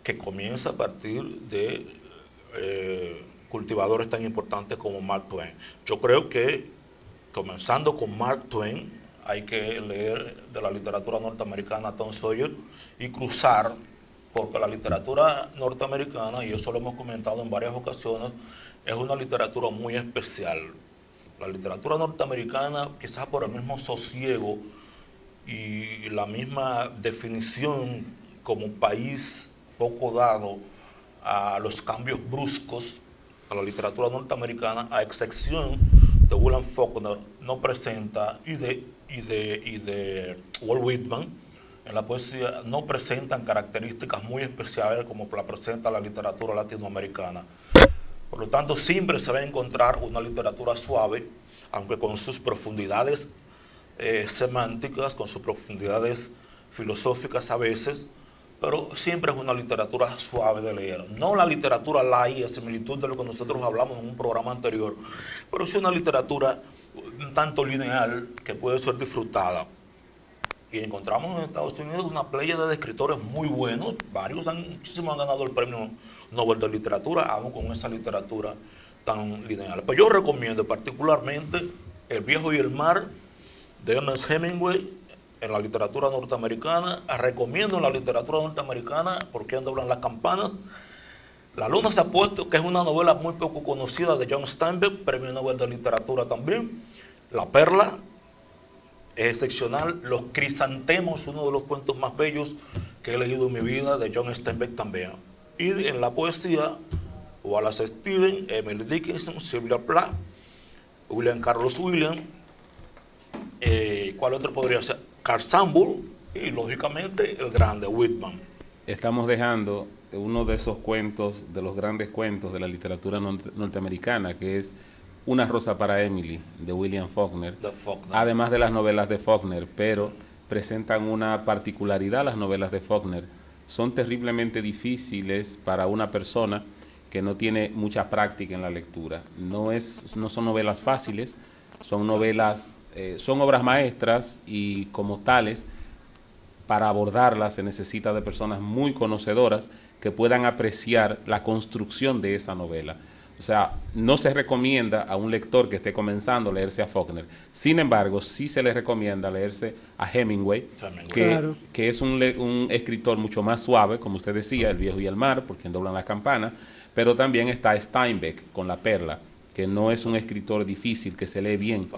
que comienza a partir de cultivadores tan importantes como Mark Twain. Yo creo que, comenzando con Mark Twain, hay que leer de la literatura norteamericana a Tom Sawyer y cruzar, porque la literatura norteamericana, y eso lo hemos comentado en varias ocasiones, es una literatura muy especial. La literatura norteamericana, quizás por el mismo sosiego y la misma definición como país poco dado a los cambios bruscos, a la literatura norteamericana, a excepción de William Faulkner, no presenta, y de Walt Whitman, en la poesía no presentan características muy especiales como la presenta la literatura latinoamericana. Por lo tanto, siempre se va a encontrar una literatura suave, aunque con sus profundidades semánticas, con sus profundidades filosóficas a veces, pero siempre es una literatura suave de leer. No la literatura light, a similitud de lo que nosotros hablamos en un programa anterior, pero sí una literatura un tanto lineal que puede ser disfrutada. Y encontramos en Estados Unidos una playa de escritores muy buenos, muchísimos han ganado el premio Nobel de Literatura, aún con esa literatura tan lineal. Pues yo recomiendo particularmente El viejo y el mar, de Ernest Hemingway, en la literatura norteamericana. Recomiendo en la literatura norteamericana Por quién doblan las campanas. La luna se ha puesto, que es una novela muy poco conocida de John Steinbeck, premio Nobel de Literatura también. La perla es excepcional. Los crisantemos, uno de los cuentos más bellos que he leído en mi vida, de John Steinbeck también. Y en la poesía, Wallace Stevens, Emily Dickinson, Sylvia Plath, William Carlos Williams, ¿cuál otro podría ser? Carl Sandburg, y lógicamente el grande Whitman. Estamos dejando uno de esos cuentos, de los grandes cuentos de la literatura norteamericana, que es Una rosa para Emily, de William Faulkner, además de las novelas de Faulkner, pero presentan una particularidad las novelas de Faulkner. Son terriblemente difíciles para una persona que no tiene mucha práctica en la lectura. No son novelas fáciles, son novelas, son obras maestras, y como tales, para abordarlas se necesita de personas muy conocedoras que puedan apreciar la construcción de esa novela. O sea, no se recomienda a un lector que esté comenzando a leerse a Faulkner. Sin embargo, sí se le recomienda leerse a Hemingway, que es un escritor mucho más suave, como usted decía, El viejo y el mar, Por quién doblan las campanas, pero también está Steinbeck con La perla, que no es un escritor difícil, que se lee bien,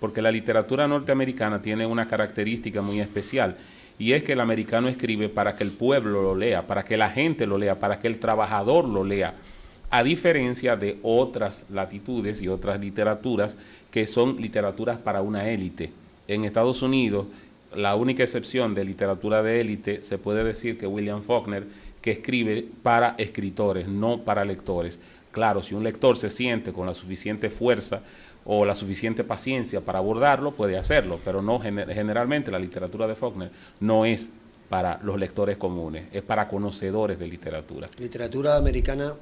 porque la literatura norteamericana tiene una característica muy especial, y es que el americano escribe para que el pueblo lo lea, para que la gente lo lea, para que el trabajador lo lea, a diferencia de otras latitudes y otras literaturas que son literaturas para una élite. En Estados Unidos, la única excepción de literatura de élite se puede decir que William Faulkner, que escribe para escritores, no para lectores. Claro, si un lector se siente con la suficiente fuerza o la suficiente paciencia para abordarlo, puede hacerlo, pero no generalmente la literatura de Faulkner no es para los lectores comunes, es para conocedores de literatura. Literatura americana,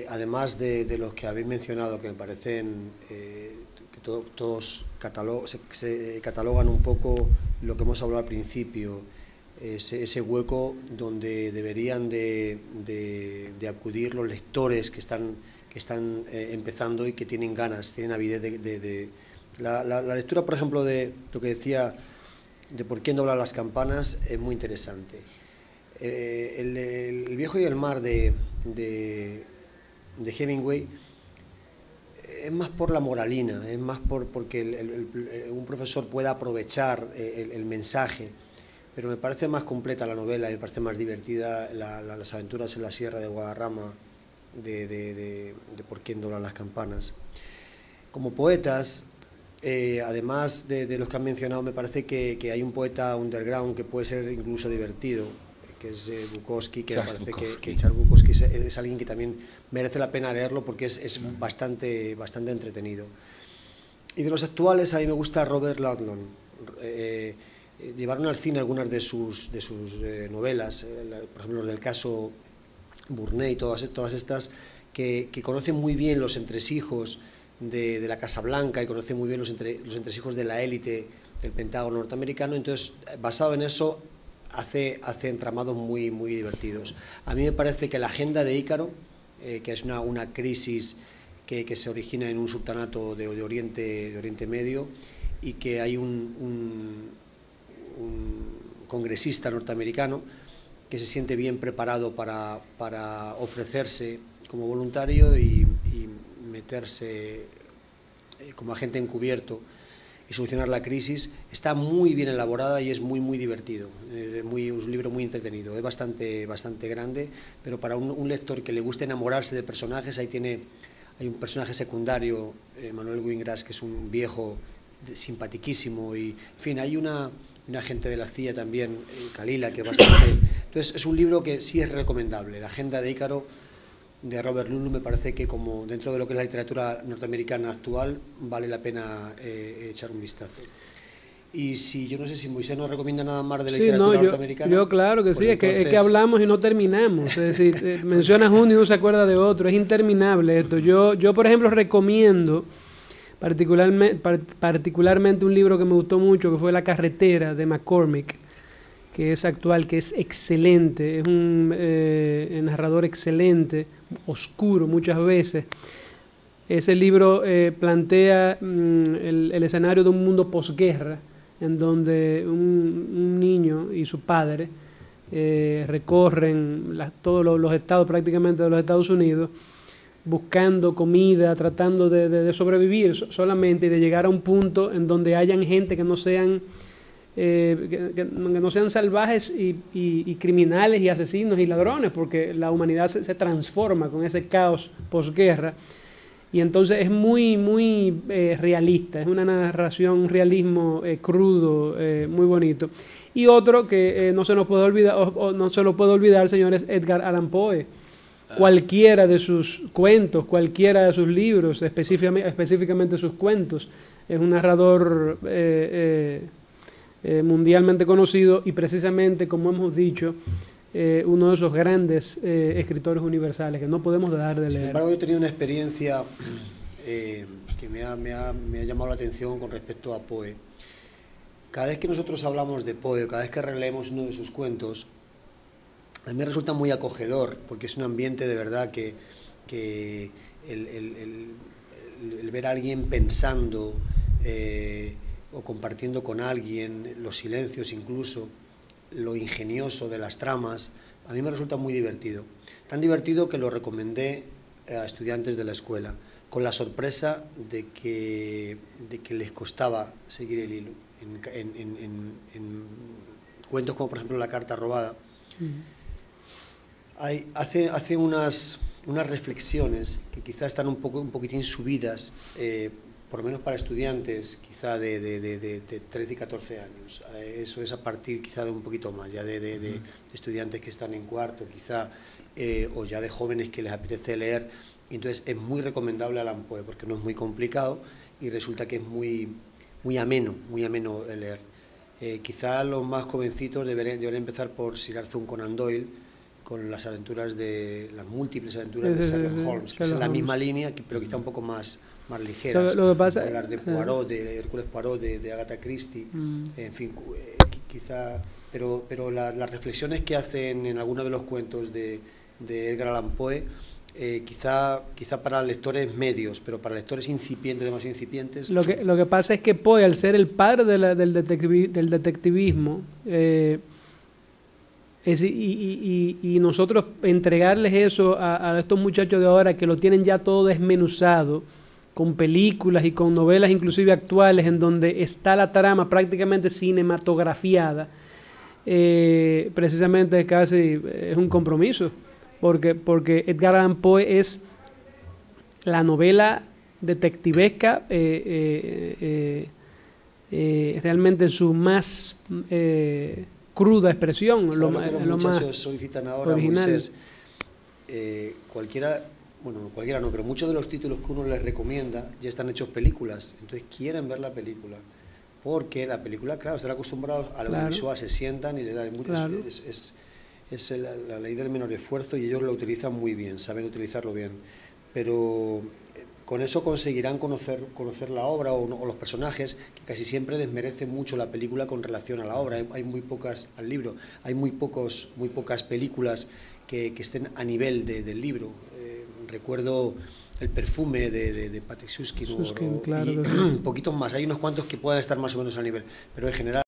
además de los que habéis mencionado, que me parecen que todos se catalogan un poco lo que hemos hablado al principio, ese hueco donde deberían de acudir los lectores que están empezando y que tienen ganas, tienen avidez la lectura, por ejemplo, de lo que decía de Por quién doblan las campanas, es muy interesante. El viejo y el mar de Hemingway es más por la moralina, es más porque un profesor pueda aprovechar el mensaje, pero me parece más completa la novela, me parece más divertida las aventuras en la Sierra de Guadarrama de Por quién doblan las campanas. Como poetas, además de los que han mencionado, me parece que hay un poeta underground que puede ser incluso divertido, que es Bukowski, que Charles me parece Bukowski. que Charles Bukowski es alguien que también merece la pena leerlo porque es bastante entretenido. Y de los actuales, a mí me gusta Robert Ludlum. Llevaron al cine algunas de sus novelas, por ejemplo, los del caso Burney, todas estas, que conocen muy bien los entresijos de la Casa Blanca y conocen muy bien los entresijos de la élite del Pentágono norteamericano. Entonces, basado en eso, hace entramados muy divertidos. A mí me parece que la agenda de Ícaro, que es una crisis que se origina en un sultanato de Oriente Medio, y que hay un congresista norteamericano que se siente bien preparado para ofrecerse como voluntario y meterse como agente encubierto y solucionar la crisis. Está muy bien elaborada y es muy divertido, es un libro muy entretenido, es bastante grande, pero para un lector que le guste enamorarse de personajes, hay un personaje secundario, Manuel Wingras, que es un viejo simpatiquísimo, y en fin, hay una agente de la CIA también, Kalila, que es bastante... Entonces es un libro que sí es recomendable. La agenda de Ícaro, de Robert Lulu, me parece que como dentro de lo que es la literatura norteamericana actual, vale la pena echar un vistazo. Y si yo no sé si Moisés nos recomienda nada más de la literatura norteamericana. Yo claro que pues sí, entonces... es que hablamos y no terminamos. Es decir, mencionas uno y uno se acuerda de otro, es interminable esto. Yo por ejemplo, recomiendo particularmente un libro que me gustó mucho, que fue La carretera, de McCormick, que es actual, que es excelente, es un narrador excelente, oscuro muchas veces. Ese libro plantea el escenario de un mundo posguerra, en donde un niño y su padre recorren todos los estados prácticamente de los Estados Unidos, buscando comida, tratando de sobrevivir solamente, y de llegar a un punto en donde hayan gente que no sean salvajes y criminales y asesinos y ladrones, porque la humanidad se transforma con ese caos posguerra. Y entonces es muy realista, es una narración, un realismo crudo, muy bonito. Y otro que no se nos puede olvidar, no se lo puede olvidar, señores, Edgar Allan Poe. Cualquiera de sus cuentos, cualquiera de sus libros, específicamente sus cuentos, es un narrador mundialmente conocido, y precisamente, como hemos dicho, uno de esos grandes escritores universales que no podemos dejar de leer. Sin embargo, yo he tenido una experiencia que me ha llamado la atención con respecto a Poe. Cada vez que nosotros hablamos de Poe, cada vez que releemos uno de sus cuentos, a mí me resulta muy acogedor, porque es un ambiente de verdad que el ver a alguien pensando o compartiendo con alguien, los silencios incluso, lo ingenioso de las tramas, a mí me resulta muy divertido. Tan divertido que lo recomendé a estudiantes de la escuela, con la sorpresa de que les costaba seguir el hilo. En cuentos como, por ejemplo, La carta robada, hace unas reflexiones que quizás están un poquitín subidas, por lo menos para estudiantes quizá de 13 y 14 años. Eso es a partir quizá de un poquito más, ya de estudiantes que están en cuarto quizá, o ya de jóvenes que les apetece leer. Entonces es muy recomendable Allan Poe, porque no es muy complicado y resulta que es muy ameno de leer. Quizá los más jovencitos deberían empezar por Sir Arthur Conan Doyle, con las múltiples aventuras de Sherlock Holmes, que es en la misma línea, pero quizá un poco más ligeras. Lo que pasa, hablar de Poirot, de Hércules Poirot, de Agatha Christie, en fin, quizá, pero las reflexiones que hacen en algunos de los cuentos de Edgar Allan Poe, quizá para lectores medios, pero para lectores incipientes, demasiado incipientes. Lo que pasa es que Poe, al ser el padre del detectivismo, y nosotros entregarles eso a estos muchachos de ahora, que lo tienen ya todo desmenuzado, con películas y con novelas inclusive actuales, en donde está la trama prácticamente cinematografiada, precisamente casi es un compromiso, porque Edgar Allan Poe es la novela detectivesca realmente en su más cruda expresión, lo que los muchachos solicitan ahora, original. Moisés, cualquiera no, pero muchos de los títulos que uno les recomienda ya están hechos películas, entonces quieren ver la película, porque la película, claro, están acostumbrados a lo visual, se sientan y les dan es la ley del menor esfuerzo, y ellos lo utilizan muy bien, saben utilizarlo bien, pero con eso conseguirán conocer la obra o los personajes, que casi siempre desmerecen mucho la película con relación a la obra. Hay muy pocas, al libro, hay muy pocas películas que estén a nivel del libro. Recuerdo El perfume de Patrick Süskind, claro, y poquitos más. Hay unos cuantos que puedan estar más o menos a nivel, pero en general